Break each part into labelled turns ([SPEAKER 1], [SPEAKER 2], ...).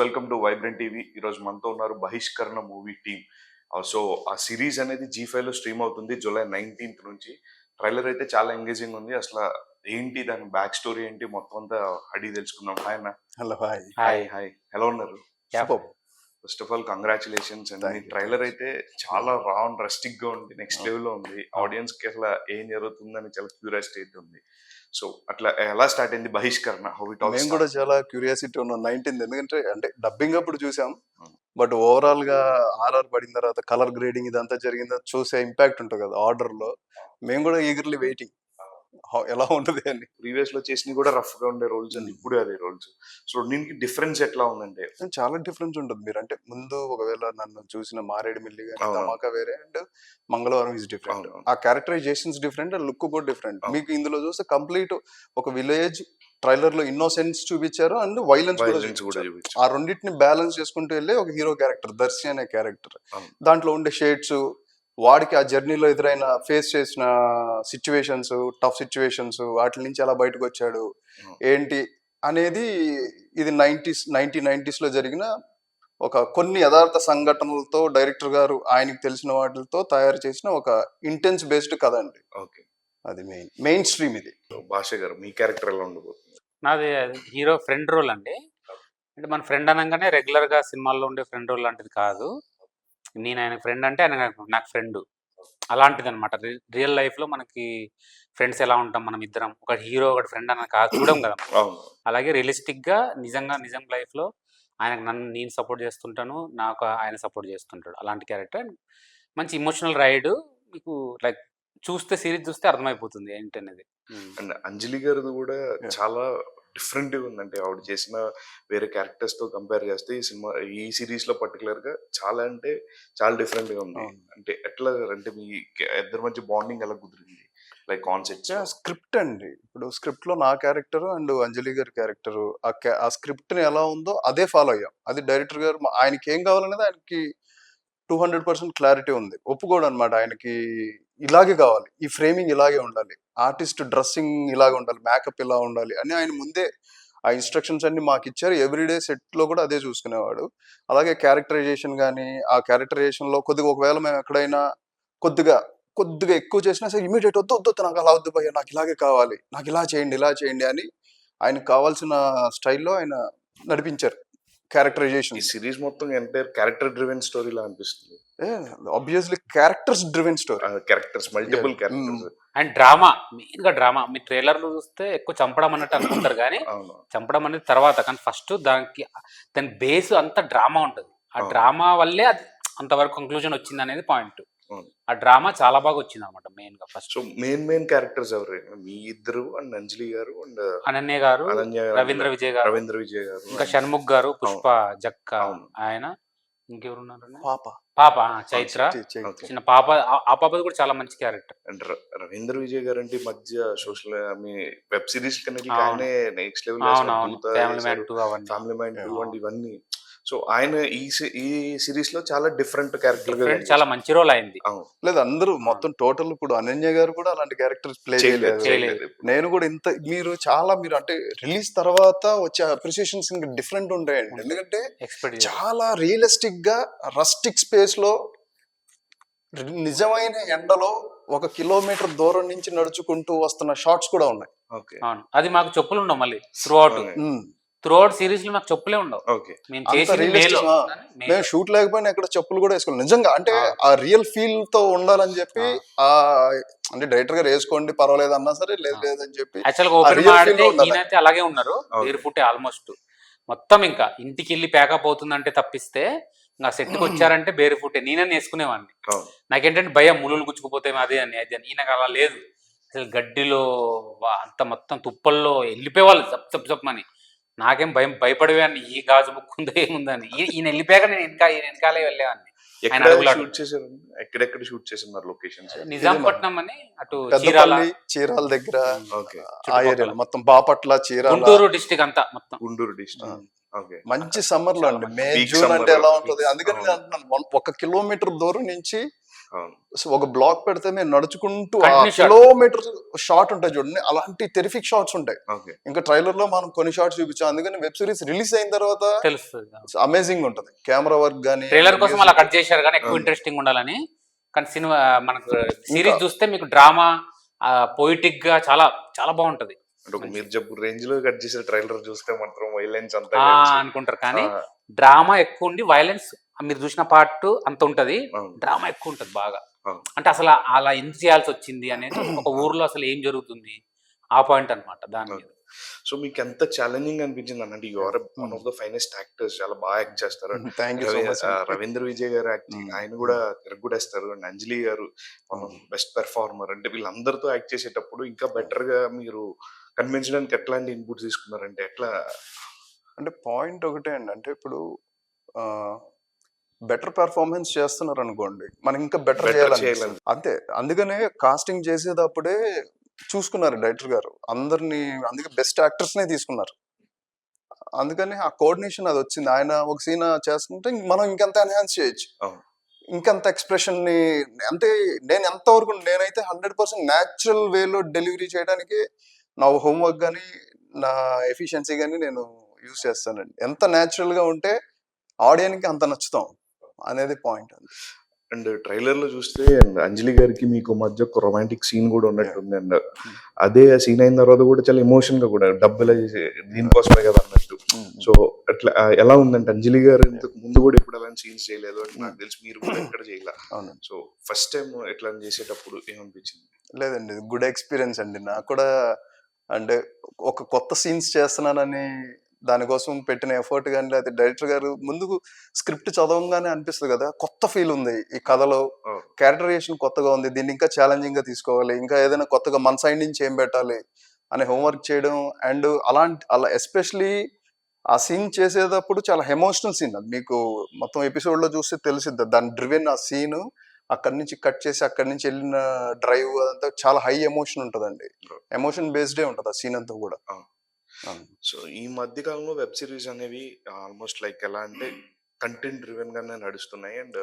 [SPEAKER 1] Welcome to vibrant TV. ఈరోజు మనతో ఉన్నారు బహిష్కరణ మూవీ టీమ్. సో ఆ సిరీస్ అనేది జీ5లో స్ట్రీమ్ అవుతుంది జూలై 19th నుంచి. ట్రైలర్ అయితే చాలా ఎంగేజింగ్ ఉంది. అసలు ఏంటి దాని బ్యాక్ స్టోరీ ఏంటి మొత్తం అంతా అడిగి తెలుసుకుందాం. హాయ్ అన్న.
[SPEAKER 2] హలో హాయ్
[SPEAKER 1] హాయ్ హాయ్ ఎలా ఉన్నారు?
[SPEAKER 2] Super.
[SPEAKER 1] First of all congratulations and me
[SPEAKER 2] Thank you.
[SPEAKER 1] Trailer అయితే చాలా రా అండ్ రస్టిక్ గా ఉంది, నెక్స్ట్ లెవెల్ లో ఉంది. ఆడియన్స్ కి అసలు ఏం జరుగుతుందని చాలా క్యూరియాసిటీ అయితే ఉంది. సో అట్లా ఎలా స్టార్ట్ అయింది బహిష్కరణ? హౌ ఇట్ ఆల్
[SPEAKER 2] మేము కూడా చాలా క్యూరియాసిటీ ఉన్నాం 19th, ఎందుకంటే అంటే డబ్బింగ్ అప్పుడు చూసాం, బట్ ఓవరాల్ గా ఆర్ఆర్ పడిన తర్వాత కలర్ గ్రేడింగ్ ఇదంతా జరిగిందా చూసే ఇంపాక్ట్ ఉంటుంది కదా ఆర్డర్ లో. మేము కూడా ఈగర్లీ వెయిటింగ్ ఎలా ఉంటుంది అని.
[SPEAKER 1] ప్రీవియస్ లో చేసినవి కూడా రఫ్ గా ఉండే రోల్స్ అండ్ ఇప్పుడు అదే రోల్స్. సో దీనికి డిఫరెన్స్ ఎట్లా ఉందంటే
[SPEAKER 2] చాలా డిఫరెన్స్ ఉంటుంది. మీరు అంటే ముందు ఒకవేళ నన్ను చూసిన మారేడుమిల్లి కానీ
[SPEAKER 1] అవును.
[SPEAKER 2] ధమాకా వేరే అండ్ మంగళవారం ఇస్ డిఫరెంట్.
[SPEAKER 1] అవును.
[SPEAKER 2] ఆ క్యారెక్టరైజేషన్స్ డిఫరెంట్, లుక్ కూడా డిఫరెంట్. మీకు ఇందులో చూస్తే కంప్లీట్ ఒక విలేజ్ ట్రైలర్ లో ఇన్నోసెన్స్ చూపించారు అండ్ వైలెన్స్ కూడా
[SPEAKER 1] వైలెన్స్ కూడా
[SPEAKER 2] చూపించారు.
[SPEAKER 1] చూపించారు.
[SPEAKER 2] ఆ రెండింటిని బ్యాలెన్స్ చేసుకుంటూ వెళ్ళే ఒక హీరో క్యారెక్టర్ దర్శి అనే క్యారెక్టర్.
[SPEAKER 1] అవును.
[SPEAKER 2] దాంట్లో ఉండే షేడ్స్, వాడికి ఆ జర్నీలో ఎదురైన ఫేస్ చేసిన సిచ్యువేషన్స్, టఫ్ సిచ్యువేషన్స్, వాటి నుంచి ఎలా బయటకు వచ్చాడు ఏంటి అనేది ఇది 1990s లో జరిగిన ఒక కొన్ని యథార్థ సంఘటనలతో డైరెక్టర్ గారు ఆయనకి తెలిసిన వాటితో తయారు చేసిన ఒక ఇంటెన్స్ బేస్డ్ కథ అండి.
[SPEAKER 1] ఓకే.
[SPEAKER 2] అది మెయిన్ స్ట్రీమ్ ఇది.
[SPEAKER 1] భాష గారు మీ క్యారెక్టర్ ఎలా ఉండబోతుంది?
[SPEAKER 3] నాది హీరో ఫ్రెండ్ రోల్ అండి. అంటే మన ఫ్రెండ్ అనగానే రెగ్యులర్గా సినిమాల్లో ఉండే ఫ్రెండ్ రోల్ లాంటిది కాదు. నేను ఆయన ఫ్రెండ్ అంటే ఆయన నాకు ఫ్రెండ్ అలాంటిది అనమాట. రియల్ లైఫ్లో మనకి ఫ్రెండ్స్ ఎలా ఉంటాం మనం ఇద్దరం, ఒక హీరో ఒకటి ఫ్రెండ్ అన్న కాదు చూడం కదా.
[SPEAKER 1] అవును.
[SPEAKER 3] అలాగే రియలిస్టిక్గా నిజం లైఫ్లో ఆయనకు నేను సపోర్ట్ చేస్తుంటాను, నాకు ఆయన సపోర్ట్ చేస్తుంటాడు. అలాంటి క్యారెక్టర్ మంచి ఇమోషనల్ రైడ్. మీకు లైక్ సిరీస్ చూస్తే అర్థమైపోతుంది ఏంటనేది.
[SPEAKER 1] అండ్ అంజలి గారిది కూడా చాలా డిఫరెంట్ గా ఉందంటే ఆవిడ చేసిన వేరే క్యారెక్టర్స్ తో కంపేర్ చేస్తే ఈ సినిమా ఈ సిరీస్ లో పర్టికులర్ గా చాలా అంటే చాలా డిఫరెంట్ గా ఉంది. అంటే ఎట్లా అంటే మీ ఇద్దరి మధ్య బాండింగ్ ఎలా కుదిరింది? లైక్ కాన్సెప్ట్
[SPEAKER 2] స్క్రిప్ట్ అండి. ఇప్పుడు స్క్రిప్ట్ లో నా క్యారెక్టర్ అండ్ అంజలి గారి క్యారెక్టర్ ఆ స్క్రిప్ట్ ని ఎలా ఉందో అదే ఫాలో అయ్యాం. అది డైరెక్టర్ గారు ఆయనకి ఏం కావాలనేది ఆయనకి 200% క్లారిటీ ఉంది. ఒప్పుకోడు అనమాట. ఆయనకి ఇలాగే కావాలి, ఈ ఫ్రేమింగ్ ఇలాగే ఉండాలి, ఆర్టిస్ట్ డ్రెస్సింగ్ ఇలాగే ఉండాలి, మేకప్ ఇలా ఉండాలి అని ఆయన ముందే ఆ ఇన్స్ట్రక్షన్స్ అన్ని మాకు ఇచ్చారు. ఎవ్రీడే సెట్ లో కూడా అదే చూసుకునేవాడు. అలాగే క్యారెక్టరైజేషన్ కానీ ఆ క్యారెక్టరైజేషన్ లో కొద్దిగా ఒకవేళ మేము ఎక్కడైనా కొద్దిగా ఎక్కువ చేసినా సరే ఇమీడియట్ వద్దు నాకు అలా వద్దు భయ్య, నాకు ఇలాగే కావాలి, నాకు ఇలా చేయండి అని ఆయనకు కావాల్సిన స్టైల్లో ఆయన నడిపించారు క్యారెక్టరైజేషన్.
[SPEAKER 1] ఈ సిరీస్ మొత్తం ఎంటైర్ క్యారెక్టర్ డ్రివెన్ స్టోరీ లా అనిపిస్తుంది.
[SPEAKER 2] Obviously characters driven story.
[SPEAKER 1] Characters multiple characters
[SPEAKER 3] and drama, main గా డ్రామా. మీ ట్రైలర్లు చూస్తే ఎక్కువ చంపడం అన్నట్టు అనుకుంటారు కానీ చంపడం అనేది తర్వాత, కానీ ఫస్ట్ దాని బేస్ అంతా డ్రామా ఉంటుంది. ఆ డ్రామా వల్లే అది అంతవరకు కంక్లూజన్ వచ్చింది అనేది పాయింట్. ఆ డ్రామా చాలా బాగా వచ్చింది అనమాట మెయిన్ గా. ఫస్ట్
[SPEAKER 1] సో మెయిన్ క్యారెక్టర్స్ ఎవరు? మీ ఇద్దరు అండ్ అంజలి గారు అండ్
[SPEAKER 3] అనన్య గారు, రవీంద్ర విజయ్ గారు, ఇంకా షణ్ముఖ్ గారు, పుష్ప జక్క ఆయన, ఇంకెవరున్నారు? పాప చైత్ర, చిన్న పాప. ఆ పాపది కూడా చాలా మంచి క్యారెక్టర్.
[SPEAKER 1] అండ్ రవీంద్ర విజయ్ గారు అంటే మధ్య సోషల్ మీ వెబ్ సిరీస్ కన్నా next level
[SPEAKER 3] family man 2
[SPEAKER 1] and ఇవన్నీ. సో ఆయన ఈ సిరీస్ లో చాలా డిఫరెంట్ క్యారెక్టర్,
[SPEAKER 3] చాలా మంచి రోల్ అయింది.
[SPEAKER 2] లేదు అందరూ మొత్తం టోటల్. ఇప్పుడు అనన్య గారు కూడా అలాంటి క్యారెక్టర్స్ ప్లే చేయలేదు. నేను కూడా మీరు అంటే రిలీజ్ తర్వాత వచ్చే అప్రిసియేషన్స్ ఇంకా డిఫరెంట్ ఉంటాయండి. ఎందుకంటే చాలా రియలిస్టిక్ గా రస్టిక్ స్పేస్ లో నిజమైన ఎండలో 1 కిలోమీటర్ దూరం నుంచి నడుచుకుంటూ వస్తున్న షార్ట్స్ కూడా ఉన్నాయి.
[SPEAKER 3] అది మాకు చెప్పులు ఉండవు మళ్ళీ త్రూ అవుట్ సిరీస్ లో నాకు చెప్పులే ఉండవు.
[SPEAKER 2] మేము షూట్ లేకపోయినా ఎక్కడ చెప్పులు కూడా వేసుకోవాలి నిజంగా. అంటే ఆ రియల్ ఫీల్ తో ఉండాలని చెప్పి అంటే డైరెక్టర్ గారు వేసుకోండి పర్వాలేదు అన్నా సరే లేదని చెప్పి
[SPEAKER 3] నేనైతే అలాగే ఉన్నారు. వేరు ఫుట్ ఆల్మోస్ట్ మొత్తం ఇంకా ఇంటికి వెళ్ళి ప్యాకప్ అవుతుందంటే తప్పిస్తే ఇంకా సెట్కి వచ్చారంటే బేరు ఫుట్టే నేనని వేసుకునేవాడిని. నాకేంటంటే భయం ముళ్ళు గుచ్చుకుపోతే అదే అని ఈయనకు అలా లేదు. అసలు గడ్డిలో అంత మొత్తం తుప్పల్లో వెళ్ళిపోయేవాళ్ళు జప్ అని. నాకేం భయపడేవాడిని, ఈ గాజు ముక్కుందో ఏముందని. ఈయన వెళ్ళిపోయాక నేను వెనకాలే వెళ్ళేవాడిని.
[SPEAKER 1] ఎక్కడెక్కడ షూట్ చేస్తున్నారు లొకేషన్స్?
[SPEAKER 3] నిజాంపట్నం అని, అటు
[SPEAKER 2] చీరాల దగ్గర ఆ ఏరియా మొత్తం, బాపట్ల, చీరాల,
[SPEAKER 3] గుంటూరు డిస్ట్రిక్ట్ అంతా మొత్తం.
[SPEAKER 1] గుంటూరు డిస్ట్రిక్ట్
[SPEAKER 2] మంచి సమ్మర్ లో అండి. మే జూన్ అంటే ఎలా ఉంటుంది. అందుకని నేను అంటున్నాను 1 కిలోమీటర్ దూరం నుంచి
[SPEAKER 1] అవును.
[SPEAKER 2] సో ఒక బ్లాక్ పెడితే మేము నడుచుకుంటూ
[SPEAKER 3] Continuous shot.
[SPEAKER 2] కిలోమీటర్ షాట్ ఉంటాయి చూడండి, అలాంటి టెరిఫిక్ షాట్స్ ఉంటాయి.
[SPEAKER 1] ఓకే.
[SPEAKER 2] ఇంకా ట్రైలర్ లో మనం కొన్ని షాట్స్ చూపించాం, అందుకని వెబ్ సిరీస్ రిలీజ్ అయిన తర్వాత
[SPEAKER 3] తెలుస్తుంది.
[SPEAKER 2] అమేజింగ్ ఉంటది. కెమెరా వర్క్ గానీ
[SPEAKER 3] ట్రైలర్ కోసం అలా కట్ చేశారు కానీ ఎక్కువ
[SPEAKER 1] అవును.
[SPEAKER 3] ఇంట్రెస్టింగ్ ఉండాలని. కానీ సినిమా మనకు
[SPEAKER 2] ఇంకా
[SPEAKER 3] సిరీస్ చూస్తే మీకు డ్రామా పోయిటిక్ గా చాలా చాలా బాగుంటది
[SPEAKER 1] అంటే ఒక
[SPEAKER 3] మంచి.
[SPEAKER 1] మీరు చెప్పు రేంజ్ లో కట్ చేసే ట్రైలర్ చూస్తే మాత్రం వైలెన్స్ అంతా
[SPEAKER 3] ఆ
[SPEAKER 1] కలిసి,
[SPEAKER 3] అనుకుంటారు
[SPEAKER 1] ఆ,
[SPEAKER 3] కానీ డ్రామా ఎక్కువ ఉండి వైలెన్స్ మీరు చూసిన పార్ట్ అంత ఉంటది,
[SPEAKER 1] అవును.
[SPEAKER 3] డ్రామా ఎక్కువ ఉంటది బాగా.
[SPEAKER 1] అవును.
[SPEAKER 3] అంటే అసలు అలా ఎందుకు చేయాల్సి వచ్చింది అనేది ఒక ఊర్లో అసలు ఏం జరుగుతుంది ఆ పాయింట్ అన్నమాట దాని మీద.
[SPEAKER 1] సో మీకు ఎంత ఛాలెంజింగ్ అనిపించింది అంటే you are one of the finest actors, చాలా బాగా యాక్ట్ చేస్తారు.
[SPEAKER 2] Thank you so much.
[SPEAKER 1] Ravindra Vijay garu acting ఆయన కూడా తిరగొడేస్తారు, అండ్ అంజలి గారు వన్ ఆఫ్ బెస్ట్ పెర్ఫార్మర్. అంటే వీళ్ళందరితో యాక్ట్ చేసేటప్పుడు ఇంకా బెటర్ గా మీరు కన్విన్సడానికి ఎట్లాంటి ఇన్పుట్స్ తీసుకున్నారంటే ఎట్లా?
[SPEAKER 2] అంటే పాయింట్ ఒకటే అండి, అంటే ఇప్పుడు బెటర్ పెర్ఫార్మెన్స్ చేస్తున్నారు అనుకోండి, మనం ఇంకా బెటర్
[SPEAKER 1] Better
[SPEAKER 2] చేయాలని అంతే. అందుకనే కాస్టింగ్ చేసేటప్పుడే చూసుకున్నారు డైరెక్టర్ గారు అందరినీ, అందుకే బెస్ట్ యాక్టర్స్ నే తీసుకున్నారు. అందుకని ఆ కోఆర్డినేషన్ అది వచ్చింది. ఆయన ఒక సీన్ చేస్తుంటే మనం ఇంకెంత ఎన్హాన్స్ చేయొచ్చు,
[SPEAKER 1] అవును.
[SPEAKER 2] ఇంకంత ఎక్స్ప్రెషన్ ని. అంటే నేను ఎంతవరకు నేనైతే 100% న్యాచురల్ వేలో డెలివరీ చేయడానికి నా హోంవర్క్ కానీ నా ఎఫిషియన్సీ కానీ నేను యూజ్ చేస్తానండి. ఎంత న్యాచురల్ గా ఉంటే ఆడియన్స్ కి అంత నచ్చుతాం అనేది పాయింట్.
[SPEAKER 1] అండ్ ట్రైలర్ లో చూస్తే అంజలి గారికి మీకు మధ్య ఒక రొమాంటిక్ సీన్ కూడా ఉన్నట్టుంది. అండ్ అదే సీన్ అయిన తర్వాత కూడా చాలా ఎమోషన్ గా కూడా డబ్బులు దీనికోసమే కదా అన్నట్టు. సో అట్లా ఎలా ఉందంటే అంజలి గారు ఇంతకు ముందు కూడా ఎప్పుడు అలాంటి సీన్స్ చేయలేదు అని నాకు తెలిసి, మీరు కూడా ఎక్కడ చేయలే. సో ఫస్ట్ టైం ఎట్లా చేసేటప్పుడు ఏమనిపించింది?
[SPEAKER 2] లేదండి, గుడ్ ఎక్స్పీరియన్స్ అండి నాకు కూడా. అంటే ఒక కొత్త సీన్స్ చేస్తున్నానని దానికోసం పెట్టిన ఎఫర్ట్ కానీ, లేకపోతే డైరెక్టర్ గారు ముందుకు స్క్రిప్ట్ చదవంగానే అనిపిస్తుంది కదా, కొత్త ఫీల్ ఉంది ఈ కథలో, క్యారెక్టరైజేషన్ కొత్తగా ఉంది, దీన్ని ఇంకా ఛాలెంజింగ్ గా తీసుకోవాలి, ఇంకా ఏదైనా కొత్తగా మన సైడ్ నుంచి ఏం పెట్టాలి అనే హోంవర్క్ చేయడం. అండ్ అలా ఎస్పెషలీ ఆ సీన్ చేసేటప్పుడు చాలా ఎమోషనల్ సీన్ అది. మీకు మొత్తం ఎపిసోడ్ లో చూస్తే తెలిసిద్ది దాని డ్రివెన్. ఆ సీన్ అక్కడి నుంచి కట్ చేసి అక్కడి నుంచి వెళ్ళిన డ్రైవ్ అదంతా చాలా హై ఎమోషన్ ఉంటుందండి. ఎమోషన్ బేస్డే ఉంటుంది ఆ సీన్ అంతా కూడా.
[SPEAKER 1] సో ఈ మధ్య కాలంలో వెబ్ సిరీస్ అనేవి ఆల్మోస్ట్ లైక్ ఎలా అంటే కంటెంట్ డ్రివెన్ గానే నడుస్తున్నాయి. అండ్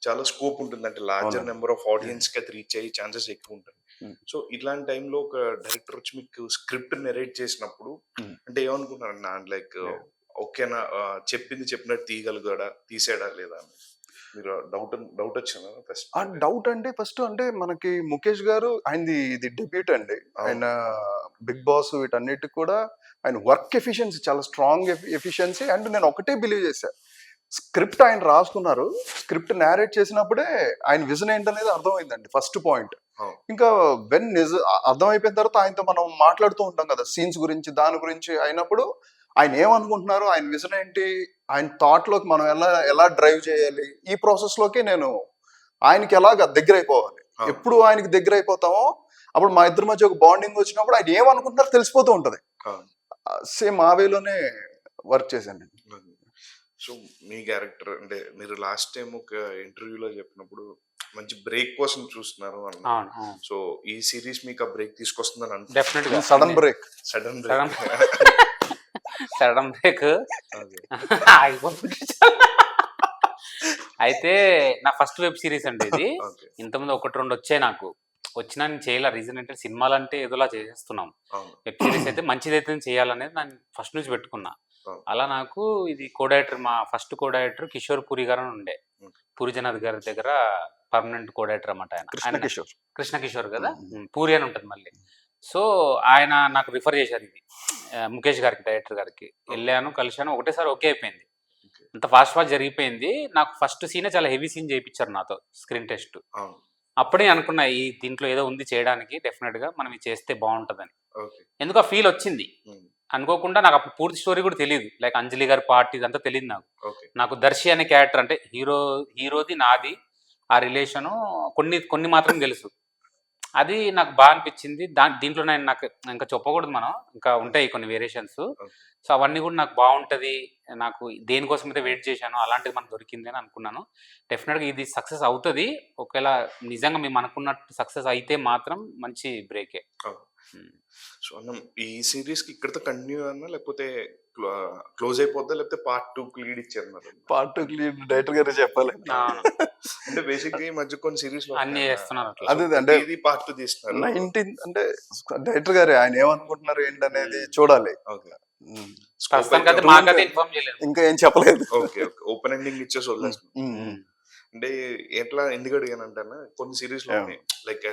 [SPEAKER 1] చాలా స్కోప్ ఉంటుంది, అంటే లార్జర్ నెంబర్ ఆఫ్ ఆడియన్స్ కి అది రీచ్ అయ్యే ఛాన్సెస్ ఎక్కువ ఉంటాయి. సో ఇట్లాంటి టైంలో ఒక డైరెక్టర్ వచ్చి మీకు స్క్రిప్ట్ నెరేట్ చేసినప్పుడు అంటే ఏమనుకున్నారు నా లైక్ ఓకేనా, చెప్పింది చెప్పినట్టు తీయగలుగుతాడా, తీసేడా లేదా అని మీరు డౌట్ వచ్చిందా ఫస్ట్?
[SPEAKER 2] ఆ డౌట్ అంటే ఫస్ట్ అంటే మనకి ముఖేష్ గారు ఆయనది ఇది డెబ్యూట్ అండి. ఆయన బిగ్ బాస్ వీటన్నిటికి కూడా ఆయన వర్క్ ఎఫిషియన్సీ చాలా స్ట్రాంగ్ ఎఫిషియన్సీ. అండ్ నేను ఒకటే బిలీవ్ చేశా, స్క్రిప్ట్ ఆయన రాసుకున్నారు, స్క్రిప్ట్ నేరేట్ చేసినప్పుడే ఆయన విజన్ ఏంటనేది అర్థమైందండి ఫస్ట్ పాయింట్. ఇంకా వెన్ అర్థమైపోయిన తర్వాత ఆయనతో మనం మాట్లాడుతూ ఉంటాం కదా సీన్స్ గురించి దాని గురించి అయినప్పుడు, ఆయన ఏమనుకుంటున్నారు, ఆయన విజన్ ఏంటి, ఆయన థాట్ లోకి మనం ఎలా డ్రైవ్ చేయాలి, ఈ ప్రాసెస్ లోకి నేను ఆయనకి ఎలాగ దగ్గర అయిపోవాలి. ఎప్పుడు ఆయనకి దగ్గర అయిపోతామో అప్పుడు మా ఇద్దరి మధ్య ఒక బాండింగ్ వచ్చినప్పుడు ఆయన ఏమనుకుంటున్నారో తెలిసిపోతూ ఉంటది. సేమ్ ఆ వేలోనే వర్క్ చేశాను.
[SPEAKER 1] సో మీ క్యారెక్టర్ అంటే మీరు లాస్ట్ టైం ఒక ఇంటర్వ్యూలో చెప్పినప్పుడు మంచి బ్రేక్ కోసం చూస్తున్నారు అన్నారు. సో ఈ సిరీస్ మీకు ఆ బ్రేక్ తీసుకొస్తుందని అనుకుంటున్నాను.
[SPEAKER 2] సడన్ బ్రేక్
[SPEAKER 3] అయితే నా ఫస్ట్ వెబ్ సిరీస్ అండి ఇది. ఇంతకుముందు 1-2 వచ్చాయి నాకు, వచ్చినా నేను చేయాల. రీజన్ అంటే సినిమాలు అంటే ఏదోలా చేసేస్తున్నాం, వెబ్ సిరీస్ అయితే మంచిదైతే చేయాలనేది నేను ఫస్ట్ నుంచి పెట్టుకున్నా. అలా నాకు ఇది కోడైరెక్టర్, మా ఫస్ట్ కోడైరెక్టర్ కిషోర్ పూరి గారు అని ఉండే, పూరిజనాథ్ గారి దగ్గర పర్మనెంట్ కోడైరెక్టర్ అన్నమాట. ఆయన కృష్ణ కిషోర్ కదా, పూరి అని ఉంటుంది మళ్ళీ. సో ఆయన నాకు రిఫర్ చేశారు ఇది ముఖేష్ గారికి, డైరెక్టర్ గారికి. వెళ్ళాను, కలిశాను, ఒకటేసారి ఓకే అయిపోయింది. అంత ఫాస్ట్ జరిగిపోయింది. నాకు ఫస్ట్ సీనే చాలా హెవీ సీన్ చేయించారు నాతో, స్క్రీన్ టెస్ట్. అప్పుడే అనుకున్నా ఈ దీంట్లో ఏదో ఉంది చేయడానికి, డెఫినెట్ గా మనం ఇది చేస్తే బాగుంటుందని. ఎందుకు ఆ ఫీల్ వచ్చింది అనుకోకుండా. నాకు అప్పుడు పూర్తి స్టోరీ కూడా తెలియదు, లైక్ అంజలి గారి పార్ట్ ఇదంతా తెలియదు నాకు. దర్శి అనే క్యారెక్టర్ అంటే హీరోది నాది ఆ రిలేషను కొన్ని మాత్రం తెలుసు. అది నాకు బాగా అనిపించింది. దీంట్లో నాకు ఇంకా చెప్పకూడదు, మనం ఇంకా ఉంటాయి కొన్ని వేరియేషన్స్. సో అవన్నీ కూడా నాకు బాగుంటుంది. నాకు దేనికోసం అయితే వెయిట్ చేశాను అలాంటిది మనకు దొరికింది అని అనుకున్నాను. డెఫినెట్గా ఇది సక్సెస్ అవుతుంది. ఒకవేళ నిజంగా మేము అనుకున్నట్టు సక్సెస్ అయితే మాత్రం మంచి బ్రేకే.
[SPEAKER 1] సో అన్న ఈ సిరీస్ కి ఇక్కడతో కంటిన్యూ అన్నా లేకపోతే క్లోజ్ అయిపోద్దా లేకపోతే పార్ట్ 2 కి లీడ్ ఇచ్చారు
[SPEAKER 2] పార్ట్ లీడ్ డైరెక్టర్ గారు చెప్పాలి.
[SPEAKER 1] అంటే బేసిక్ గా ఈ మధ్య కొన్ని సిరీస్
[SPEAKER 3] అన్ని చేస్తున్నారు అట్లా.
[SPEAKER 2] అదే అంటే
[SPEAKER 1] ఇది పార్ట్ 2 తీస్తున్నారు
[SPEAKER 2] 19 అంటే డైరెక్టర్ గారు ఆయన ఏమనుకుంటున్నారు ఏంటనేది చూడాలి.
[SPEAKER 1] ఓకే
[SPEAKER 3] ప్రస్తుతానికి అయితే మాకైతే ఇన్ఫార్మ్ చేయలేదు.
[SPEAKER 2] ఇంకా ఏం చెప్పలేదు.
[SPEAKER 1] ఓకే ఓకే ఓపెన్ ఎండింగ్ ఇచ్చేసి వదిలేస్తున్నారు. అంటే ఎట్లా ఎందుకు అడిగానంటే కొన్ని సిరీస్ లో లైక్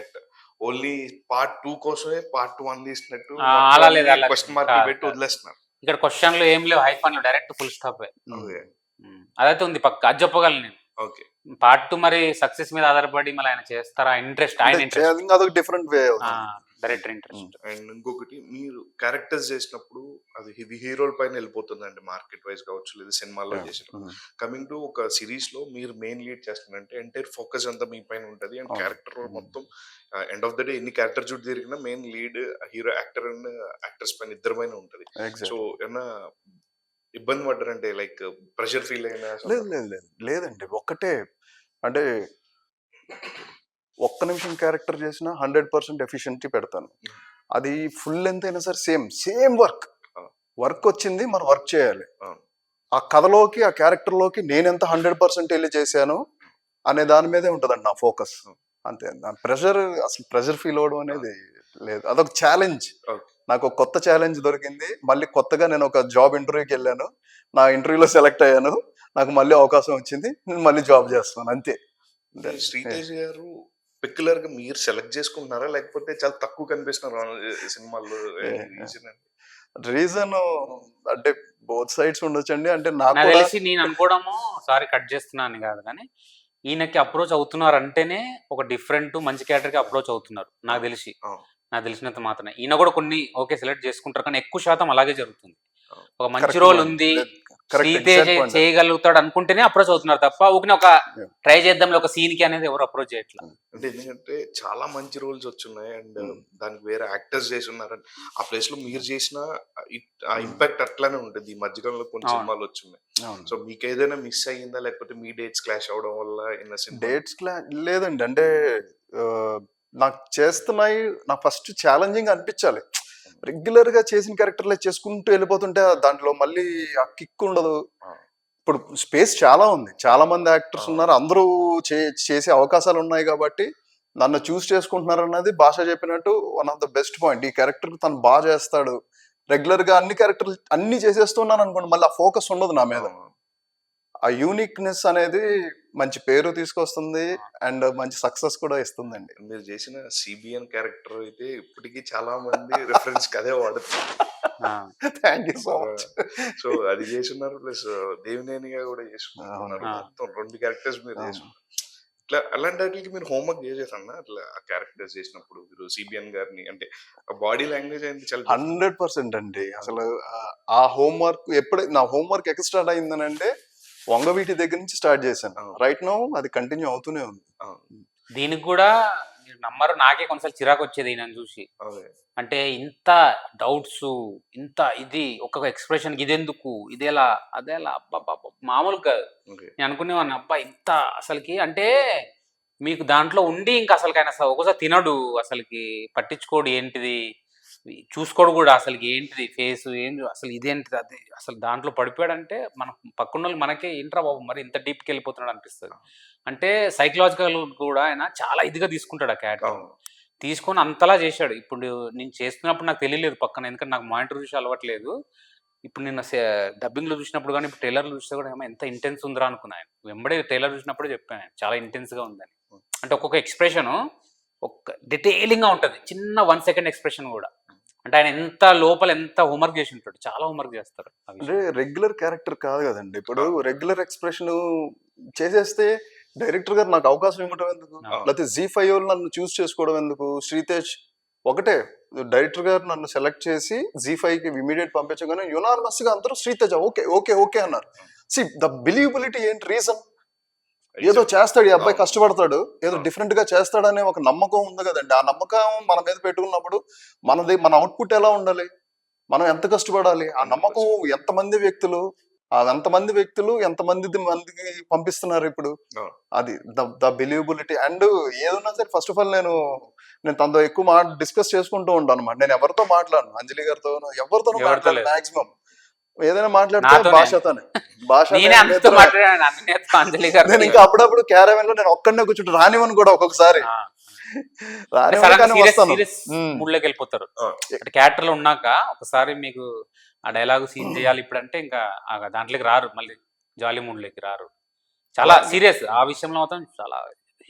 [SPEAKER 1] ఓన్లీ పార్ట్ 2 కోసమే పార్ట్ 1 తీసినట్టు
[SPEAKER 3] అలా లేదు, అలా
[SPEAKER 1] క్వశ్చన్ మార్క్
[SPEAKER 3] కాదు,
[SPEAKER 1] పెట్టి
[SPEAKER 3] కాదు.
[SPEAKER 1] వదిలేస్తున్నారు.
[SPEAKER 3] ఇక్కడ క్వశ్చన్లు ఏం లేవు, hyphen direct full stop.
[SPEAKER 1] Okay
[SPEAKER 3] అదైతే ఉంది పక్క, అది చెప్పగలను నేను.
[SPEAKER 1] ఓకే
[SPEAKER 3] పార్ట్ 2 మరి సక్సెస్ మీద ఆధారపడి మళ్ళీ ఆయన చేస్తారా, ఇంట్రెస్ట్, ఆయన ఇంట్రెస్ట్,
[SPEAKER 2] అదొక different way.
[SPEAKER 3] Director interest.
[SPEAKER 1] And ఇంకొకటి మీరు క్యారెక్టర్స్ చేసినప్పుడు అది హీరోల పైన వెళ్ళిపోతుందండి, మార్కెట్ వైజ్ కావచ్చు లేదా సినిమాల్లో చేసినప్పుడు. కమింగ్ టు ఒక సిరీస్ లో మీరు మెయిన్ లీడ్ చేస్తున్నారంటే ఎంటైర్ ఫోకస్ అంతా మీ పైన ఉంటది అండ్ క్యారెక్టర్ మొత్తం ఎండ్ ఆఫ్ ద డే ఎన్ని క్యారెక్టర్ చుట్టూ తిరిగినా main lead hero actor and actors పైన ఇద్దరి పైన ఉంటది. సో ఏమన్నా ఇబ్బంది పడ్డారంటే లైక్ ప్రెషర్ ఫీల్ అయినా?
[SPEAKER 2] లేదండి, ఒక్కటే అంటే ఒక్క నిమిషం క్యారెక్టర్ చేసినా 100% ఎఫిషియన్సీ పెడతాను. అది ఫుల్ లెంత్ అయినా సరే సేమ్ వర్క్ వచ్చింది, మనం వర్క్ చేయాలి. ఆ కథలోకి ఆ క్యారెక్టర్లోకి నేనెంత 100% వెళ్ళి చేశాను అనే దాని మీదే ఉంటుందండి నా ఫోకస్. అంతే, నా ప్రెషర్ ఫీల్ అవడం అనేది లేదు. అదొక ఛాలెంజ్, నాకు ఒక కొత్త ఛాలెంజ్ దొరికింది. మళ్ళీ కొత్తగా నేను ఒక జాబ్ ఇంటర్వ్యూకి వెళ్ళాను, నా ఇంటర్వ్యూలో సెలెక్ట్ అయ్యాను, నాకు మళ్ళీ అవకాశం వచ్చింది, నేను మళ్ళీ జాబ్ చేస్తున్నాను అంతే.
[SPEAKER 1] శ్రీతేజ్ గారు పెక్యులర్ గా మీరు సెలెక్ట్ చేసుకుంటున్నారా లేకపోతే చాలా తక్కువ కనిపిస్తున్నారు సినిమాల్లో?
[SPEAKER 2] రీజన్ అంటే బోత్ సైడ్స్ ఉండొచ్చండి. అంటే
[SPEAKER 3] నాకు
[SPEAKER 2] నాకు
[SPEAKER 3] తెలిసి నేను అనుకోవడము, సారీ కట్ చేస్తున్నాను కాదు కానీ, ఈయనకి అప్రోచ్ అవుతున్నారు అంటేనే ఒక డిఫరెంట్ మంచి క్యారెక్టర్ కి అప్రోచ్ అవుతున్నారు నాకు తెలిసి. నాకు తెలిసినంత మాత్రమే ఈయన కూడా కొన్ని ఓకే సెలెక్ట్ చేసుకుంటారు, కానీ ఎక్కువ శాతం అలాగే జరుగుతుంది. ఒక మంచి రోల్ ఉంది, శ్రీతేజ్ చేయగలుగుతాడు అనుకుంటేనే అప్రోచ్ అవుతున్నారు తప్ప ఊరికే ఒక ట్రై చేద్దాం ఒక సీన్ కి అనేది ఎవరు అప్రోచ్ చేయట్లేదు.
[SPEAKER 1] అంటే ఎందుకంటే చాలా మంచి రోల్స్ వచ్చున్నాయి అండ్ దానికి వేరే యాక్టర్స్ చేసి ఉన్నారు. ఆ ప్లేస్ లో మీరు చేసిన ఆ ఇంపాక్ట్ అట్లానే ఉంటుంది. ఈ మధ్యకాలంలో కొన్ని సినిమాలు వచ్చున్నాయి. సో మీకు ఏదైనా మిస్ అయ్యిందా లేకపోతే మీ డేట్స్ క్లాష్ అవడం వల్ల?
[SPEAKER 2] డేట్స్ లేదండి, అంటే నాకు చేస్తున్నాయి, నాకు ఫస్ట్ ఛాలెంజింగ్ అనిపించాలి. రెగ్యులర్ గా చేసిన క్యారెక్టర్లే చేసుకుంటూ వెళ్ళిపోతుంటే దాంట్లో మళ్ళీ ఆ కిక్ ఉండదు. ఇప్పుడు స్పేస్ చాలా ఉంది, చాలా మంది యాక్టర్స్ ఉన్నారు, అందరూ చేసే అవకాశాలు ఉన్నాయి కాబట్టి నన్ను చూస్ చేసుకుంటున్నారు అన్నది భాష చెప్పినట్టు one of the best point. ఈ క్యారెక్టర్ తను బాగా చేస్తాడు, రెగ్యులర్ గా అన్ని క్యారెక్టర్లు అన్ని చేసేస్తున్నాను అనుకోండి, మళ్ళీ ఆ ఫోకస్ ఉండదు నా మీద. ఆ యూనిక్నెస్ అనేది మంచి పేరు తీసుకొస్తుంది అండ్ మంచి సక్సెస్ కూడా ఇస్తుందండి.
[SPEAKER 1] మీరు చేసిన సిబిఎన్ క్యారెక్టర్ అయితే ఇప్పటికీ చాలా మంది రిఫరెన్స్ అదే వాడుతున్నారు.
[SPEAKER 2] Thank you so much.
[SPEAKER 1] So అది చేస్తున్నారు, ప్లస్ దేవినేనిగా కూడా చేసుకుంటున్నారు. మొత్తం 2 క్యారెక్టర్స్ మీరు చేసుకున్నారు. ఇట్లా అలాంటి వాటికి మీరు హోంవర్క్ చేసేసన్నా అట్లా ఆ క్యారెక్టర్స్ చేసినప్పుడు మీరు సిబిఎన్ గారిని, అంటే బాడీ లాంగ్వేజ్ అనేది చాలా
[SPEAKER 2] 100% అండి. అసలు ఆ హోంవర్క్ ఎప్పుడైతే నా హోంవర్క్ ఎక్కడ స్టార్ట్ అయిందనంటే వంగవీటి దగ్గర నుంచి స్టార్ట్ చేశాను. రైట్ నౌ అది కంటిన్యూ అవుతూనే ఉంది.
[SPEAKER 3] దీనికి కూడా మీరు నమ్మరు, నాకే కొంచెం చిరాకు వచ్చేది నన్ను చూసి. అంటే ఇంత డౌట్స్, ఇంత ఇది ఒక్కొక్క ఎక్స్ప్రెషన్, ఇదెందుకు, ఇదేలా అదేలా, అబ్బా మామూలు కాదు. నేను అనుకునేవాడిని, అబ్బా ఇంత అసలుకి అంటే మీకు దాంట్లో ఉండి ఇంకా అసలుకి ఆయన ఒక్కోసారి తినడు, అసలుకి పట్టించుకోడు, ఏంటిది చూసుకోడు కూడా, అసలుకి ఏంటిది ఫేస్ ఏంటి, అసలు ఇదేంటిది అది, అసలు దాంట్లో పడిపోయాడంటే మన పక్కన వాళ్ళు మనకే ఏంట్రా బాబు మరి ఇంత డీప్కి వెళ్ళిపోతున్నాడు అనిపిస్తుంది. అంటే సైకలాజికల్ కూడా ఆయన చాలా ఇదిగా తీసుకుంటాడు ఆ క్యారెక్టర్, తీసుకొని అంతలా చేశాడు. ఇప్పుడు నేను చేస్తున్నప్పుడు నాకు తెలియలేదు పక్కన, ఎందుకంటే నాకు మానిటర్ చూసి అలవాట్లేదు. ఇప్పుడు నిన్న డబ్బింగ్లో చూసినప్పుడు కానీ ఇప్పుడు ట్రైలర్లో చూస్తే కూడా ఏమో ఎంత ఇంటెన్స్ ఉందిరా అనుకున్నాను. వెంబడే ట్రైలర్ చూసినప్పుడే చెప్పాను చాలా ఇంటెన్స్గా ఉందని. అంటే ఒక్కొక్క ఎక్స్ప్రెషను ఒక డీటెయిలింగ్గా ఉంటుంది, చిన్న 1 సెకండ్ ఎక్స్ప్రెషన్ కూడా. అంటే ఆయన ఎంత లోపల ఎంత హోంవర్క్ చేసి ఉంటాడు, చాలా హోంవర్క్ చేస్తారు.
[SPEAKER 2] అంటే రెగ్యులర్ క్యారెక్టర్ కాదు కదండి. ఇప్పుడు రెగ్యులర్ ఎక్స్ప్రెషన్ చేసేస్తే డైరెక్టర్ గారు నాకు అవకాశం ఇవ్వడం ఎందుకు, లేకపోతే Z5 వాళ్ళు నన్ను చూస్ చేసుకోవడం ఎందుకు? శ్రీతేజ్ ఒకటే, డైరెక్టర్ గారు నన్ను సెలెక్ట్ చేసి Z5కి ఇమీడియట్ పంపించగానే యునానిమస్ గా అందరూ శ్రీతేజ్ ఓకే ఓకే ఓకే అన్నారు. సి ద బిలీవబిలిటీ ఏంటి, రీజన్ ఏదో చేస్తాడు ఈ అబ్బాయి, కష్టపడతాడు, ఏదో డిఫరెంట్ గా చేస్తాడనే ఒక నమ్మకం ఉంది కదండి. ఆ నమ్మకం మన మీద పెట్టుకున్నప్పుడు మన అవుట్పుట్ ఎలా ఉండాలి, మనం ఎంత కష్టపడాలి, ఆ నమ్మకం ఎంతమంది వ్యక్తులు ఎంతమంది వ్యక్తులు మందికి పంపిస్తున్నారు ఇప్పుడు.
[SPEAKER 1] అవును.
[SPEAKER 2] అది ద బిలీవబిలిటీ. అండ్ ఏదన్నా సరే ఫస్ట్ ఆఫ్ ఆల్ నేను తనతో ఎక్కువ డిస్కస్ చేసుకుంటూ ఉంటాను అనమాట. నేను ఎవరితో మాట్లాడను, అంజలి గారితో ఎవరితోనూ
[SPEAKER 3] ఎవరితో
[SPEAKER 2] మాట్లాడను
[SPEAKER 3] లేదు.
[SPEAKER 2] మాక్సిమం. ఏదైనా మాట్లాడితే
[SPEAKER 3] నాతోనే.
[SPEAKER 2] భాషతోనే. భాష
[SPEAKER 3] నేనే అందరితో మాట్లాడాను, అన్నయ్యతో, అంజలి గారు.
[SPEAKER 2] నేను ఇంకా అప్పుడప్పుడు క్యారవెన్ లో నేను ఒక్కడనే కూర్చుంటూ రానివని కూడా ఒక్కొక్కసారి రానివ్వను, కానీ వస్తాను.
[SPEAKER 3] సీరియస్
[SPEAKER 2] ఉమ్.
[SPEAKER 3] మూడ్ లోకి వెళ్ళిపోతారు.
[SPEAKER 1] ఆ.
[SPEAKER 3] అంటే క్యారెక్టర్ లో ఉన్నాక ఒకసారి మీకు ఆ డైలాగ్ సీన్ చేయాలి ఇప్పుడు అంటే ఇంకా దాంట్లోకి రారు, మళ్ళీ జాలీ మూడ్ లోకి రారు. చాలా సీరియస్ ఆ విషయంలో మాత్రం చాలా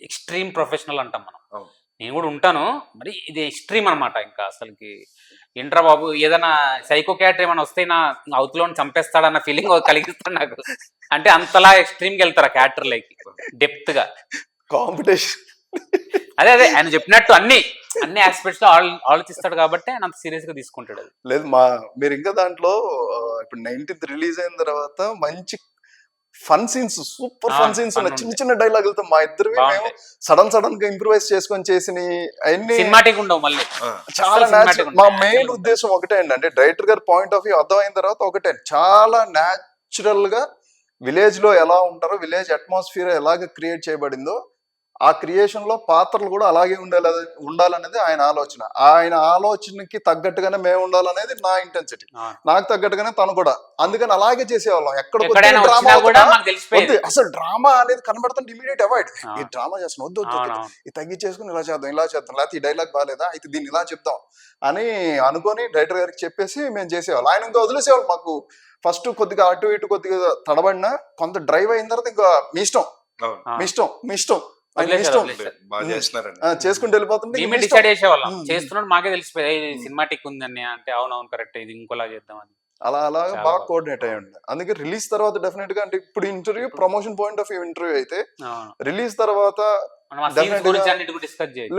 [SPEAKER 3] ఎక్స్ట్రీమ్ ప్రొఫెషనల్ అంటాం మనం.
[SPEAKER 1] అవును.
[SPEAKER 3] నేను కూడా ఉంటాను, మరి ఇది ఎక్స్ట్రీమ్ అనమాట. ఇంకా అసలుకి ఏంట్రా బాబు, ఏదైనా సైకో క్యారెక్టర్ ఏమైనా వస్తే నా అవతలో చంపేస్తాడన్న ఫీలింగ్ కలిగిస్తాడు నాకు. అంటే అంతలా ఎక్స్ట్రీమ్కి వెళ్తారు ఆ క్యారెక్టర్లకి డెప్త్ గా.
[SPEAKER 2] కాంపిటీషన్.
[SPEAKER 3] అదే ఆయన చెప్పినట్టు అన్ని ఆస్పెక్ట్స్ లో ఆలోచిస్తాడు కాబట్టి ఆయన అంత సీరియస్ గా తీసుకుంటాడు. అది
[SPEAKER 2] లేదు మీరు ఇంకా దాంట్లో ఇప్పుడు 19th రిలీజ్ అయిన తర్వాత మంచి fun scenes, super fun scenes ఉన్నాయి. చిన్న చిన్న డైలాగులతో మా ఇద్దరు మేము సడన్ గా ఇంప్రూవైజ్ చేసుకొని చేసిన అవన్నీ
[SPEAKER 3] సినిమాటిక్ ఉండవు మళ్ళీ.
[SPEAKER 2] చాలా న్యాచురల్. మా మెయిన్ ఉద్దేశం ఒకటే అండి, అంటే డైరెక్టర్ గారి పాయింట్ ఆఫ్ వ్యూ అర్థమైన తర్వాత ఒకటే, చాలా న్యాచురల్ గా విలేజ్ లో ఎలా ఉంటారో, విలేజ్ అట్మాస్ఫియర్ ఎలాగ క్రియేట్ చేయబడిందో ఆ క్రియేషన్ లో పాత్రలు కూడా అలాగే ఉండాలనేది ఆయన ఆలోచన. ఆయన ఆలోచనకి తగ్గట్టుగానే మేము ఉండాలనేది నా ఇంటెన్సిటీ. నాకు తగ్గట్టుగానే తను కూడా. అందుకని అలాగే చేసేవాళ్ళం. అసలు డ్రామా అనేది కనబడుతుంటే ఇమీడియట్ అవాయిడ్. ఈ డ్రామా చేస్తున్నాం, వద్దు ఇది తగ్గించేసుకుని ఇలా చేద్దాం లేకపోతే ఈ డైలాగ్ బాగాలేదా, అయితే దీన్ని ఇలా చెప్దాం అని అనుకొని డైరెక్టర్ గారికి చెప్పేసి మేము చేసేవాళ్ళం. ఆయన ఇంకా వదిలేసేవాళ్ళు. మాకు ఫస్ట్ కొద్దిగా అటు ఇటు కొద్దిగా తడబడినా కొంత డ్రైవ్ అయిన తర్వాత ఇంకా మీ ఇష్టం చేసుకుంటూ వెళ్ళిపోతుంటే
[SPEAKER 3] డిసైడ్ చేసేవాళ్ళం. చేస్తున్నాడు మాకే తెలిసిపోయి సినిమాటిక్ ఉందని, అంటే అవునవును కరెక్ట్, ఇది ఇంకోలా చేద్దామని.
[SPEAKER 2] అలా బాగా కోఆర్డినేట్ అయ్యి ఉండే. అందుకే రిలీజ్ తర్వాత డెఫినెట్ గా, అంటే ఇప్పుడు interview promotion point of view interview అయితే, రిలీజ్ తర్వాత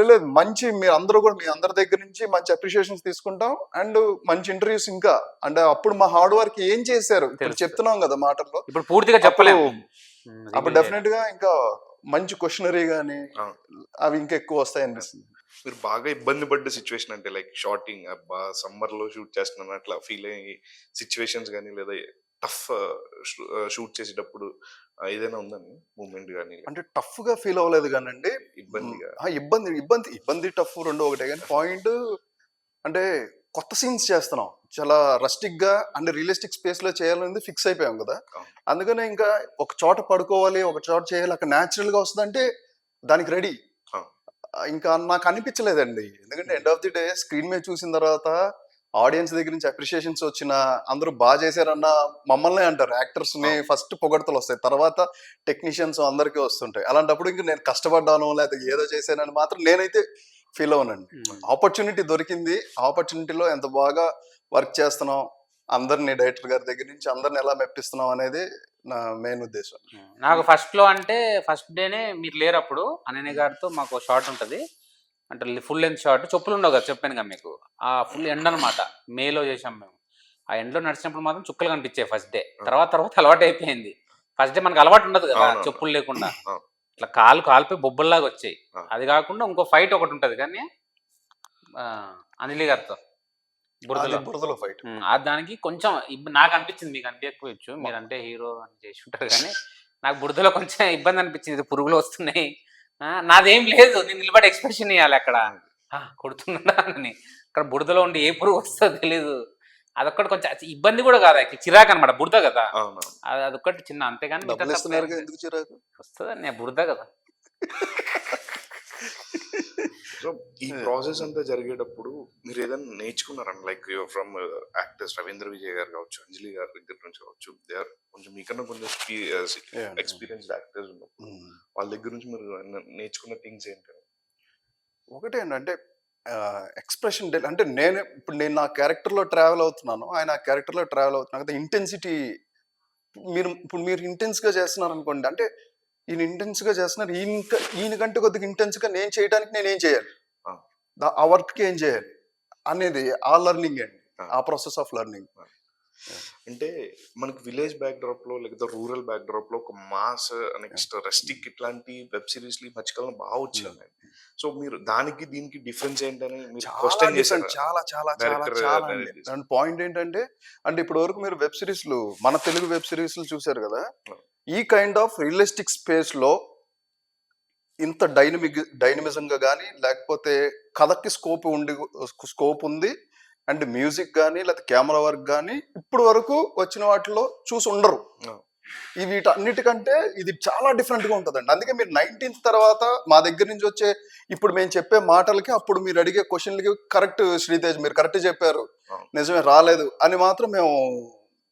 [SPEAKER 2] లేదు మంచి మీరు అందరూ కూడా మీ అందరి దగ్గర నుంచి మంచి అప్రిషియేషన్స్ తీసుకుంటాం. అండ్ మంచి ఇంటర్వ్యూస్ ఇంకా, అంటే అప్పుడు మా హార్డ్ వర్క్ ఏం చేశారు ఇప్పుడు చెప్తున్నాం కదా మాటల్లో,
[SPEAKER 3] ఇప్పుడు పూర్తిగా చెప్పలేము.
[SPEAKER 2] అప్పుడు డెఫినెట్ గా ఇంకా మంచి క్వశ్చనరీ గానీ అవి ఇంకా ఎక్కువ వస్తాయి అనిపిస్తుంది.
[SPEAKER 1] మీరు బాగా ఇబ్బంది పడ్డ సిచ్యువేషన్ అంటే లైక్ షార్టింగ్ సమ్మర్ లో షూట్ చేస్తున్నాను అట్లా ఫీల్ అయ్యే సిచ్యువేషన్స్ కానీ, లేదా టఫ్ షూట్ చేసేటప్పుడు ఏదైనా ఉందండి మూమెంట్ కానీ?
[SPEAKER 2] అంటే టఫ్ గా ఫీల్ అవ్వలేదు కానండి, ఇబ్బంది టఫ్ రెండు ఒకటే. కానీ పాయింట్ అంటే కొత్త సీన్స్ చేస్తున్నాం, చాలా రస్టిక్ గా అంటే రియలిస్టిక్ స్పేస్ లో చేయాలనేది ఫిక్స్ అయిపోయాం కదా. అందుకనే ఇంకా ఒక చోట పడుకోవాలి, ఒక చోట చేయాలి, అక్కడ న్యాచురల్ గా వస్తుందంటే దానికి రెడీ. ఇంకా నాకు అనిపించలేదండి, ఎందుకంటే end of the day screen మీద చూసిన తర్వాత ఆడియన్స్ దగ్గర నుంచి అప్రిషియేషన్స్ వచ్చిన అందరూ బాగా చేశారన్న మమ్మల్ని అంటారు. యాక్టర్స్ ని ఫస్ట్ పొగడతలు వస్తాయి, తర్వాత టెక్నీషియన్స్ అందరికీ వస్తుంటాయి. అలాంటప్పుడు ఇంకా నేను కష్టపడ్డాను లేకపోతే ఏదో చేశానని మాత్రం నేనైతే ఫీల్ అవునండి. ఆపర్చునిటీ దొరికింది, ఆపర్చునిటీలో ఎంత బాగా వర్క్ చేస్తున్నాం, అందరినీ డైరెక్టర్ గారి దగ్గర నుంచి అందరిని ఎలా మెప్పిస్తున్నాం అనేది నా మెయిన్ ఉద్దేశం.
[SPEAKER 3] నాకు ఫస్ట్ లో అంటే ఫస్ట్ డేనే మీరు లేరు అప్పుడు, అనన్య గారితో మాకు షార్ట్ ఉంటుంది, అంటే ఫుల్ లెంత్ షార్ట్. చెప్పులు ఉండవు కదా, చెప్పాను కదా మీకు. ఆ ఫుల్ ఎండ్ అనమాట, మేలో చేసాం మేము. ఆ ఎండ్లో నడిచినప్పుడు మాత్రం చుక్కలు కనిపించాయి ఫస్ట్ డే. తర్వాత అలవాటు అయిపోయింది. ఫస్ట్ డే మనకు అలవాటు ఉండదు కదా చెప్పులు లేకుండా, ఇట్లా కాలుపై బొబ్బల్లాగా వచ్చాయి. అది కాకుండా ఇంకో ఫైట్ ఒకటి ఉంటుంది కానీ అనిల్ గారితో
[SPEAKER 2] బురదలో ఫైట్,
[SPEAKER 3] దానికి కొంచెం నాకు అనిపించింది, మీకు అనిపించకపోవచ్చు, మీరంటే హీరో అని చేసి ఉంటారు కానీ నాకు బురదలో కొంచెం ఇబ్బంది అనిపించింది. పురుగులు వస్తున్నాయి, నాదేం లేదు, నేను నిలబడి ఎక్స్ప్రెషన్ ఇవ్వాలి అక్కడ, కొడుతున్నా అని. అక్కడ బురదలో ఉండి ఏ పురుగు వస్తుందో తెలీదు. అదొక్కటి కొంచెం ఇబ్బంది కూడా కాదు, చిరాకు అనమాట, బురద కదా, అదొక్కటి చిన్న, అంతేగాని వస్తుంది బురద కదా.
[SPEAKER 1] సో ఈ ప్రాసెస్ అంతా జరిగేటప్పుడు మీరు ఏదైనా నేర్చుకున్నారండి, like from actors Ravindra Vijay గారు కావచ్చు, అంజలి గారి దగ్గర నుంచి కావచ్చు, దే ఆర్ కొంచెం మీకన్నా కొంచెం ఎక్స్పీరియన్స్డ్ యాక్టర్స్ ఉన్నప్పుడు వాళ్ళ దగ్గర నుంచి మీరు నేర్చుకున్న థింగ్స్ ఏంటంటే?
[SPEAKER 2] ఒకటే అంటే ఎక్స్ప్రెషన్, అంటే నేను నా క్యారెక్టర్లో ట్రావెల్ అవుతున్నాను, ఆయన ఆ క్యారెక్టర్లో ట్రావెల్ అవుతున్నాను కదా. ఇంటెన్సిటీ మీరు ఇంటెన్స్గా చేస్తున్నారు అనుకోండి, అంటే ఈయన ఇంటెన్స్గా చేస్తున్నారు, ఈయనకంటే కొద్దిగా ఇంటెన్స్గా నేను చేయడానికి నేనేం చేయాలి, ఆ వర్క్కి ఏం చేయాలి అనేది ఆ లెర్నింగ్ అండి, ఆ ప్రాసెస్ ఆఫ్ లెర్నింగ్.
[SPEAKER 1] అంటే మనకి విలేజ్ బ్యాక్‌డ్రాప్ లో లేకపోతే రూరల్ బ్యాక్‌డ్రాప్ లో ఒక మాస్ నెక్స్ట్ రస్టిక్ ఇట్లాంటి వెబ్ సీరీస్‌లు ఈ మధ్యకాలంలో బాగా వచ్చున్నాయి. సో మీరు దానికి దీనికి డిఫరెన్స్ ఏంటని మీరు
[SPEAKER 2] చాలా
[SPEAKER 1] క్వెషన్
[SPEAKER 2] డిఫరెంట్.
[SPEAKER 1] చేసారా?
[SPEAKER 2] చాలా చాలా చాలా
[SPEAKER 1] డైరెక్టర్
[SPEAKER 2] చాలా అండి.
[SPEAKER 1] అనేది చేసి.
[SPEAKER 2] అండ్ పాయింట్ ఏంటంటే, అంటే ఇప్పటి వరకు మీరు వెబ్ సిరీస్‌లు మన తెలుగు వెబ్ సిరీస్‌లు చూసారు గదా!
[SPEAKER 1] అవును.
[SPEAKER 2] ఈ కైండ్ ఆఫ్ రియలిస్టిక్ స్పేస్‌లో ఇంత డైనమిజంగా గాని, లేకపోతే కథకి స్కోప్ ఉంది. అండ్ మ్యూజిక్ గాని, లేకపోతే కెమెరా వర్క్ గాని, ఇప్పటి వరకు వచ్చిన వాటిలో చూసి ఉండరు.
[SPEAKER 1] అవును.
[SPEAKER 2] ఈ వీటన్నిటికంటే ఇది చాలా డిఫరెంట్‌గా ఉంటదండి. అందుకే మీరు 19th తర్వాత మా దగ్గర నుంచి వచ్చే ఇప్పుడు మేము చెప్పే మాటలకి, అప్పుడు మీరు అడిగే క్వెషన్‌లకి కరెక్ట్ శ్రీతేజ్ మీరు కరెక్ట్ చెప్పారు.
[SPEAKER 1] అవును.
[SPEAKER 2] నిజమే రాలేదు అని మాత్రం మేము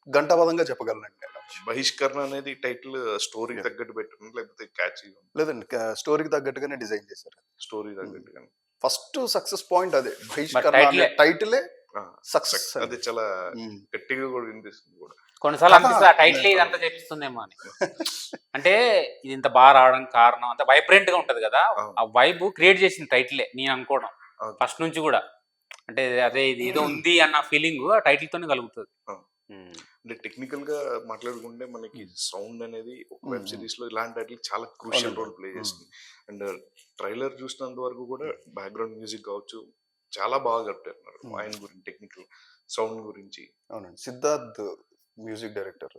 [SPEAKER 2] ఘంటాపథంగా చెప్పగలనండి నేను.
[SPEAKER 1] బహిష్కరణ అనేది టైటిల్ స్టోరీకి
[SPEAKER 2] Yeah.
[SPEAKER 1] తగ్గట్టు పెట్టారు లేకపోతే క్యాచీగా
[SPEAKER 2] లేదండి స్టోరీకి తగ్గట్టుగానే డిజైన్ చేశారు.
[SPEAKER 1] స్టోరీ తగ్గట్టుగా
[SPEAKER 2] ఫస్ట్ సక్సెస్ పాయింట్ అదే. బహిష్కరణ
[SPEAKER 3] title
[SPEAKER 2] అనే
[SPEAKER 3] ఏ.
[SPEAKER 2] టైటిలే సక్సెస్.
[SPEAKER 1] అది చాలా గట్టిగా కూడా వినిపిస్తుంది కూడా.
[SPEAKER 3] కొన్నిసార్లు
[SPEAKER 2] కథ
[SPEAKER 3] అనిపిస్తుంది ఆ టైటిల్ ఇదంతా చేపిస్తుందేమో అని. అంటే ఇది ఇంత బాగా రావడానికి కారణం అంత వైబ్రెంట్ గా ఉంటది కదా,
[SPEAKER 1] అవును.
[SPEAKER 3] ఆ వైబ్ క్రియేట్ చేసిన టైటిలే నేను అనుకోవడం
[SPEAKER 1] అవును.
[SPEAKER 3] ఫస్ట్ నుంచి కూడా. అంటే అదే ఇది ఏదో ఉంది అన్న ఫీలింగ్ ఆ టైటిల్ తోనే కలుగుతుంది.
[SPEAKER 1] అవును. అంటే టెక్నికల్ గా మాట్లాడుకుంటే మనకి సౌండ్ అనేది ఒక వెబ్ సిరీస్ లో ఇలాంటి వాటికి చాలా క్రూషియల్
[SPEAKER 2] అవునండి.
[SPEAKER 1] రోల్ ప్లే చేస్తుంది. అండ్ ట్రైలర్ చూసినంత వరకు కూడా బ్యాక్గ్రౌండ్ మ్యూజిక్ కావచ్చు చాలా బాగా కట్టారు ఆయన గురించి టెక్నికల్ సౌండ్ గురించి.
[SPEAKER 2] అవునండి. Siddharth music director.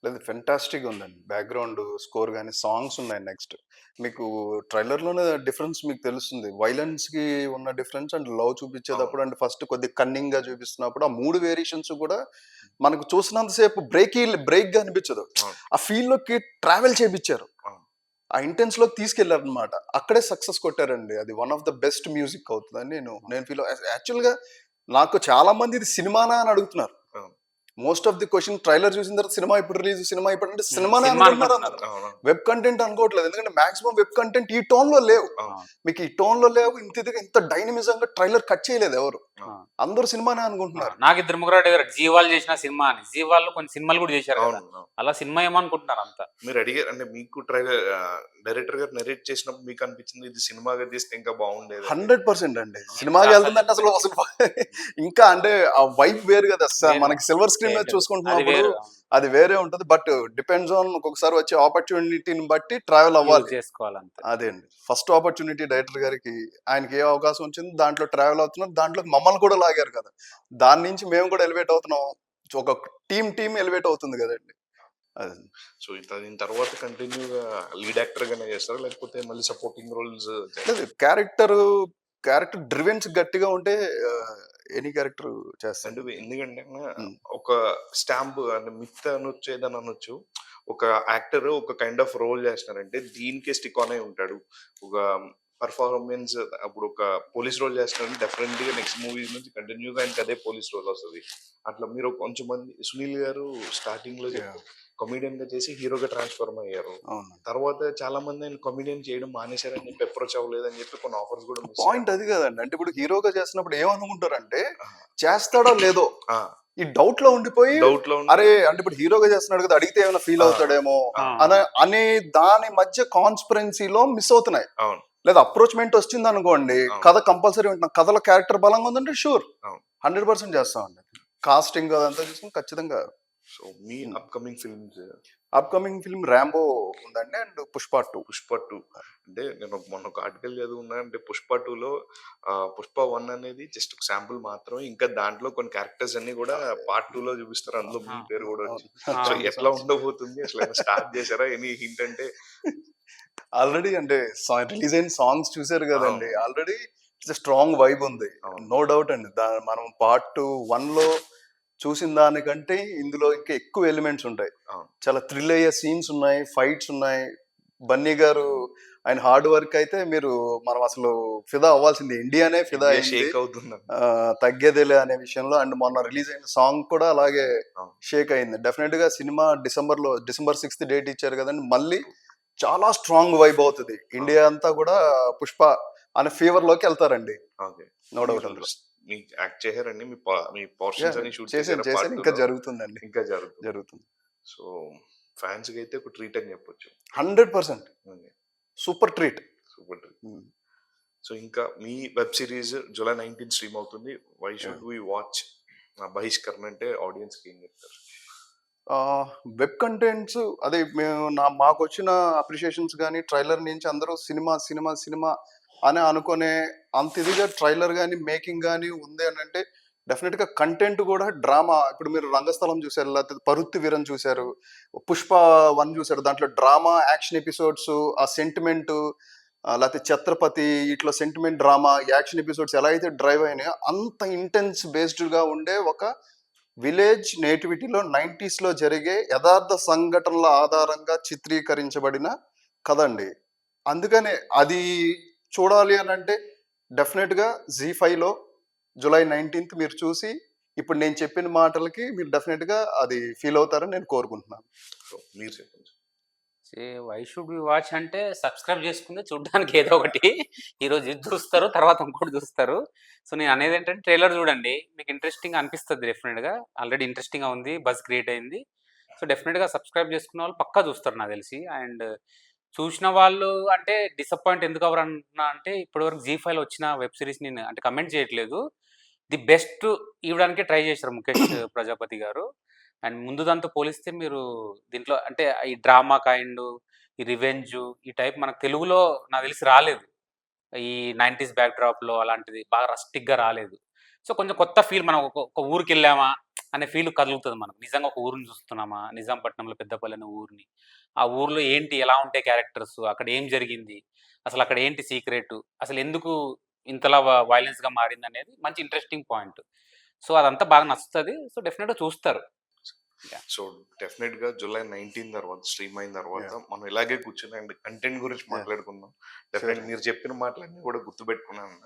[SPEAKER 2] లేదు ఫెంటాస్టిక్ ఉందండి. బ్యాక్‌గ్రౌండ్ స్కోర్ గాని, సాంగ్స్ ఉన్నాయి నెక్స్ట్. మీకు ట్రైలర్‌లోనే డిఫరెన్స్ మీకు తెలుస్తుంది. వయలెన్స్‌కి ఉన్న డిఫరెన్స్ అండ్ లవ్ చూపించేటప్పుడు అండ్ ఫస్ట్ కొద్దిగా కన్నింగ్‌గా చూపిస్తున్నప్పుడు ఆ 3 వేరియేషన్స్ కూడా మనకు చూసినంత సేపు బ్రేక్‌గా అనిపించదు.
[SPEAKER 1] అవును.
[SPEAKER 2] ఆ ఫీల్‌లోకి ట్రావెల్ చేపిచ్చారు.
[SPEAKER 1] అవును.
[SPEAKER 2] ఆ ఇంటెన్స్‌లోకి తీసుకెళ్లారన్నమాట. అక్కడే సక్సెస్ కొట్టారండి. అది one of the best music అవుతదని నేను ఫీల్ యాక్చువల్‌గా నాకు చాలా మంది ఇది సినిమానా అని అడుగుతున్నారు.
[SPEAKER 1] అవును.
[SPEAKER 2] Most of the question trailer చూసిన తర్వాత సినిమా ఇప్పుడు రిలీజ్ సినిమా ఇప్పుడు అంటే సినిమానే
[SPEAKER 3] సినిమా
[SPEAKER 2] అనుకుంటున్నారు
[SPEAKER 3] అనుకుంటున్నారు.
[SPEAKER 2] అందరూ.
[SPEAKER 1] అవును.
[SPEAKER 2] వెబ్ కంటెంట్ అనుకోవట్లేదు. ఎందుకంటే మాక్సిమం వెబ్ కంటెంట్ ఈ టోన్ లో లేవు.
[SPEAKER 1] అవును.
[SPEAKER 2] మీకు ఈ టోన్ లో లేవు. ఇంత డైనమిజం గా ట్రైలర్ కట్ చేయలేదు ఎవరు.
[SPEAKER 3] ఆ.
[SPEAKER 2] అందరూ సినిమానే అనుకుంటున్నారు.
[SPEAKER 3] నాకు ఇద్దరు ముగ్గురు అడిగారు జీవాలు చేసిన సినిమా అని. జీవాల్లో కొన్ని సినిమాలు కూడా చేశారు కదా,
[SPEAKER 1] అవును.
[SPEAKER 3] అలా సినిమా ఏమనుకుంటున్నారు అంతా.
[SPEAKER 1] మీరు అడిగారు అంటే మీకు ట్రైలర్ డైరెక్టర్ గారు నెరేట్ చేసినప్పుడు మీకు అనిపించింది ఇది సినిమాగా తీస్తే ఇంకా బాగుండేది అని.
[SPEAKER 2] 100% అండి. సినిమాకి
[SPEAKER 3] అసలు
[SPEAKER 2] వెళ్తుందంటే అసలు ఇంకా అంటే ఆ వైబ్ వేరు కదా.
[SPEAKER 3] వేరు.
[SPEAKER 2] మనకి సిల్వర్ స్క్రీన్ మీద
[SPEAKER 3] అది
[SPEAKER 2] చూసుకుంటున్నప్పుడు
[SPEAKER 3] వేరు.
[SPEAKER 2] అది వేరే ఉంటది. బట్ డిపెండ్స్ ఆన్ ఒక్కొక్కసారి వచ్చే ఆపర్చునిటీని బట్టి ట్రావెల్
[SPEAKER 3] యూజ్
[SPEAKER 2] అవ్వాలి.
[SPEAKER 3] చేసుకోవాలంతే.
[SPEAKER 2] అదే అండి. ఫస్ట్ ఆపర్చునిటీ డైరెక్టర్ గారికి ఆయనకి ఏ అవకాశం వచ్చింది దాంట్లో ట్రావెల్ అవుతున్నారు. దాంట్లో మమ్మల్ని కూడా లాగారు కదా. దాని నుంచి మేము కూడా ఎలివేట్ అవుతున్నాం. ఒక టీమ్ ఎలివేట్ అవుతుంది కదండి. అది.
[SPEAKER 1] సో దీని తర్వాత కంటిన్యూగా లీడ్ యాక్టర్ గానే చేస్తారా లేకపోతే మళ్ళీ సపోర్టింగ్ రోల్స్
[SPEAKER 2] లేదు క్యారెక్టర్ డ్రివెన్స్ గట్టిగా ఉంటే ఎనీ క్యారెక్టర్
[SPEAKER 1] అంటే
[SPEAKER 2] చేస్తాను.
[SPEAKER 1] ఎందుకంటే
[SPEAKER 2] ఉమ్.
[SPEAKER 1] ఒక స్టాంప్ అంటే మిత్ అనొచ్చు ఏదని అనొచ్చు. ఒక యాక్టర్ ఒక కైండ్ ఆఫ్ రోల్ చేస్తున్నారంటే దీనికే స్టిక్ ఆన్ అయి ఉంటాడు. ఒక పర్ఫార్మెన్స్ అప్పుడు ఒక పోలీస్ రోల్ చేస్తున్నారంటే డెఫినెట్ గా నెక్స్ట్ మూవీస్ నుంచి కంటిన్యూగా ఆయనకి అదే పోలీస్ రోల్ వస్తుంది. అట్లా మీరు కొంచెం మంది సునీల్ గారు స్టార్టింగ్ లో
[SPEAKER 2] Yeah.
[SPEAKER 1] కమెడియన్ గా చేసి హీరోగా ట్రాన్స్ఫార్మ్ అయ్యారు.
[SPEAKER 2] అవును.
[SPEAKER 1] తర్వాత చాలా మంది ఆయన కమెడియన్ చేయడం మానేశారని చెప్పి అప్రోచ్ అవ్వలేదని చెప్పి కొన్ని ఆఫర్స్ కూడా మిస్
[SPEAKER 2] పాయింట్ అది కదండి. అంటే ఇప్పుడు హీరోగా చేస్తున్నప్పుడు ఏమనుకుంటారంటే చేస్తాడో లేదో ఈ డౌట్ లో ఉండిపోయి
[SPEAKER 1] డౌట్ లో
[SPEAKER 2] అరే అంటే ఇప్పుడు హీరోగా చేస్తున్నాడు కదా అడిగితే ఏమైనా ఫీల్ అవుతాడేమో అనే దాని మధ్య కాన్స్పరెన్సీలో మిస్ అవుతున్నాయి.
[SPEAKER 1] అవును.
[SPEAKER 2] లేదా అప్రోచ్మెంట్ వచ్చింది అనుకోండి
[SPEAKER 1] అవును.
[SPEAKER 2] కథ కంపల్సరీ ఉంటున్నాం. కథలో క్యారెక్టర్ బలంగా ఉందంటే షూర్
[SPEAKER 1] అవును.
[SPEAKER 2] 100% చేస్తామండి. కాస్టింగ్ అదంతా చూసుకుని ఖచ్చితంగా.
[SPEAKER 1] సో మీ upcoming films
[SPEAKER 2] upcoming film Rambo ఉందండి అండ్ పుష్ప 2.
[SPEAKER 1] పుష్ప 2 అంటే నేను మొన్న ఒక ఆర్టికల్ చదువున్నా అంటే పుష్ప 2లో పుష్ప 1 అనేది జస్ట్ ఒక శాంపుల్ మాత్రమే. ఇంకా దాంట్లో కొన్ని క్యారెక్టర్స్ అన్ని కూడా పార్ట్ 2 లో చూపిస్తారు. అందులో మీ పేరు కూడా వచ్చి సో ఎట్లా ఉండబోతుంది అసలు స్టార్ట్ చేశారా ఎనీ హింట్ అంటే
[SPEAKER 2] ఆల్రెడీ అంటే రిలీజ్ అయిన సాంగ్స్ చూసారు కదండి.
[SPEAKER 1] అవును.
[SPEAKER 2] ఆల్రెడీ స్ట్రాంగ్ వైబ్ ఉంది.
[SPEAKER 1] అవును.
[SPEAKER 2] నో డౌట్ అండి. మనం పార్ట్ 1 లో చూసిన దానికంటే ఇందులో ఇంకా ఎక్కువ ఎలిమెంట్స్ ఉంటాయి.
[SPEAKER 1] అవును.
[SPEAKER 2] చాలా థ్రిల్ అయ్యే సీన్స్ ఉన్నాయి, ఫైట్స్ ఉన్నాయి. బన్నీ గారు ఆయన హార్డ్ వర్క్ అయితే మనం అసలు ఫిదా అవ్వాల్సింది. ఇండియానే ఫిదా
[SPEAKER 1] ఇండియా
[SPEAKER 2] అయింది.
[SPEAKER 1] షేక్ అవుతుంది.
[SPEAKER 2] తగ్గేదేలే అనే విషయంలో. అండ్ మొన్న రిలీజ్ అయిన సాంగ్ కూడా అలాగే
[SPEAKER 1] అవును.
[SPEAKER 2] షేక్ అయింది. డెఫినెట్ గా సినిమా డిసెంబర్ 6th డేట్ ఇచ్చారు కదండి. మళ్ళీ చాలా స్ట్రాంగ్ వైబ్ అవుతుంది. ఇండియా అంతా కూడా పుష్ప అనే ఫీవర్ లోకి వెళ్తారండి.
[SPEAKER 1] ఓకే.
[SPEAKER 2] నో డౌట్ అందులో.
[SPEAKER 1] మీకు యాక్ట్ చేశారండి మీ పోర్షన్స్ అని షూట్
[SPEAKER 2] చేసాను
[SPEAKER 1] చేశారా
[SPEAKER 2] ఇంకా
[SPEAKER 1] పార్ట్
[SPEAKER 2] జరుగుతుందండి.
[SPEAKER 1] ఇంకా జరుగుతుంది.
[SPEAKER 2] జరుగుతుంది.
[SPEAKER 1] సో ఫ్యాన్స్ కి అయితే ఒక ట్రీట్ అని చెప్పొచ్చు.
[SPEAKER 2] 100% super treat.
[SPEAKER 1] Super treat. So ఇంకా మీ వెబ్ సిరీస్ జూలై 19 స్ట్రీమ్ అవుతుంది. Why should we watch? Bahishkarana అంటే ఆడియన్స్ కి ఏం చెప్తారు?
[SPEAKER 2] వెబ్ కంటెంట్స్ అదే మేము మాకు వచ్చిన అప్రిషియేషన్స్ కానీ ట్రైలర్ నుంచి అందరూ సినిమా సినిమా సినిమా అని అనుకునే అంత ఇదిగా ట్రైలర్ కానీ మేకింగ్ కానీ ఉంది అని అంటే డెఫినెట్గా కంటెంట్ కూడా డ్రామా. ఇప్పుడు మీరు రంగస్థలం చూశారు, లేకపోతే పరుత్తి వీరన్ చూశారు, పుష్ప 1 చూశారు, దాంట్లో డ్రామా యాక్షన్ ఎపిసోడ్స్, ఆ సెంటిమెంట్, లేకపోతే ఛత్రపతి ఇట్లా సెంటిమెంట్ డ్రామా యాక్షన్ ఎపిసోడ్స్ ఎలా అయితే డ్రైవ్ అయినాయో అంత ఇంటెన్స్ బేస్డ్గా ఉండే ఒక విలేజ్ నేటివిటీలో 90s లో జరిగే యథార్థ సంఘటనల ఆధారంగా చిత్రీకరించబడిన కథ అండి. అందుకనే అది చూడాలి అని అంటే డెఫినెట్గా Z5లో జూలై 19th మీరు చూసి ఇప్పుడు నేను చెప్పిన మాటలకి మీరు డెఫినెట్గా అది ఫీల్ అవుతారని నేను కోరుకుంటున్నాను.
[SPEAKER 1] సో మీరు చెప్పండి.
[SPEAKER 3] వై షుడ్ వి వాచ్ అంటే సబ్స్క్రైబ్ చేసుకుంది చూడడానికి ఏదో ఒకటి. ఈరోజు ఇది చూస్తారు, తర్వాత ఇంకోటి చూస్తారు. సో నేను అనేది ఏంటంటే ట్రైలర్ చూడండి, మీకు ఇంట్రెస్టింగ్ అనిపిస్తుంది డెఫినెట్గా. ఆల్రెడీ ఇంట్రెస్టింగ్గా ఉంది, బజ్ క్రియేట్ అయింది. సో డెఫినెట్గా సబ్స్క్రైబ్ చేసుకున్న వాళ్ళు పక్కా చూస్తారు నాకు తెలిసి. అండ్ చూసిన వాళ్ళు అంటే డిసప్పాయింట్ ఎందుకు అవ్వరు అంటున్నా అంటే ఇప్పటివరకు Z5లో వచ్చిన వెబ్ సిరీస్ నేను అంటే కమెంట్ చేయట్లేదు, ది బెస్ట్ ఇవ్వడానికి ట్రై చేశారు ముఖేష్ ప్రజాపతి గారు. అండ్ ముందు దాంతో పోలిస్తే మీరు దీంట్లో అంటే ఈ డ్రామా కైండ్, ఈ రివెంజ్ ఈ టైప్ మనకు తెలుగులో నాకు తెలిసి రాలేదు. ఈ 90s బ్యాక్డ్రాప్లో అలాంటిది బాగా రస్టిక్గా రాలేదు. సో కొంచెం కొత్త ఫీల్, మనం ఒక ఊరికి వెళ్ళామా అనే ఫీల్ కలుగుతుంది మనకు. నిజంగా ఒక ఊరిని చూస్తున్నామా, నిజాంపట్నంలో పెద్దపల్లి అనే ఊరిని, ఆ ఊర్లో ఏంటి ఎలా ఉంటాయి క్యారెక్టర్స్, అక్కడ ఏం జరిగింది, అసలు అక్కడ ఏంటి సీక్రెట్, అసలు ఎందుకు ఇంతలా వైలెన్స్గా మారింది అనేది మంచి ఇంట్రెస్టింగ్ పాయింట్. సో అదంతా బాగా నచ్చుతుంది. సో డెఫినెట్గా చూస్తారు.
[SPEAKER 1] సో డెఫినెట్ గా జూలై 19 తర్వాత స్ట్రీమ్ అయిన తర్వాత మనం ఇలాగే కూర్చొని అండ్ కంటెంట్ గురించి మాట్లాడుకుందాం. డెఫినెట్ మీరు చెప్పిన మాటలన్నీ కూడా గుర్తుపెట్టుకున్నాను.